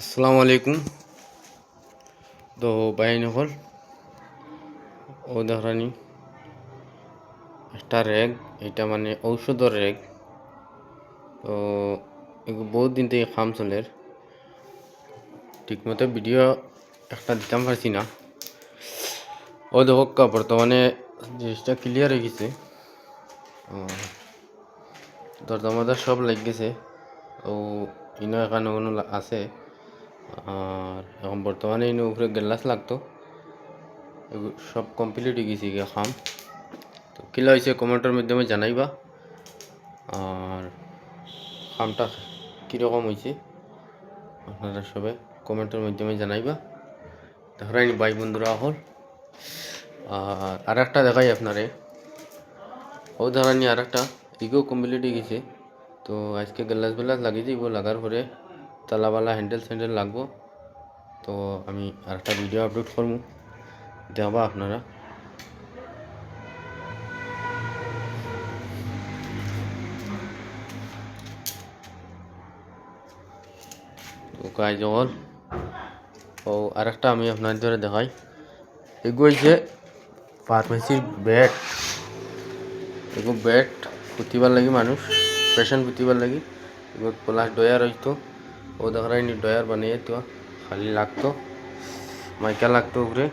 আসসালামু আলাইকুম। তো বাহিনী হল ও দেখানি একটা রেগ, এটা মানে ঔষধর রেগ। তো এগুলো বহুত দিন থেকে কাম চলে, ঠিকমতো ভিডিও একটা দিতাম পারছি না। ও দেখো বর্তমানে জিনিসটা ক্লিয়ার হয়ে গেছে, দরজা মজা সব লেগে গেছে। ও ইনো এখানে কোনো আছে, আর এখন বর্তমানে ইনো উপরে গ্লাস লাগতো, সব কমপ্লিট হয়ে গেছে গিয়ে কাম। তো কিলা হয়েছে কমেন্টের মাধ্যমে জানাইবা, আর কামটা কীরকম হয়েছে আপনারা সবে কমেন্টের মাধ্যমে জানাইবা। দেখাই ভাই বন্ধুরা হল। আর একটা দেখাই আপনারে, ও ধরানি আর একটা ইগো কমপ্লিট হয়ে গেছে। তো আজকে গ্লাস বেলাস লাগিয়ে দিব, লাগার পরে তালাবালা হ্যান্ডেল স্যান্ডেল লাগবো। তো আমি আর একটা ভিডিও আপলোড করবো, দেখবা আপনারা। তো কাজ হল। ও আর একটা আমি আপনার ধরে দেখাই, এগুলো হচ্ছে ফার্মেসির বেড। এগুলো বেড পুঁতিবার লাগি, মানুষ পেশেন্ট পুঁতিবার লাগি। এগুলো প্লাস ডয়ার হইতো, ও দেখাই ডয়ার বানিয়ে তো খালি লাগতো, মাইকা লাগতো উপরে।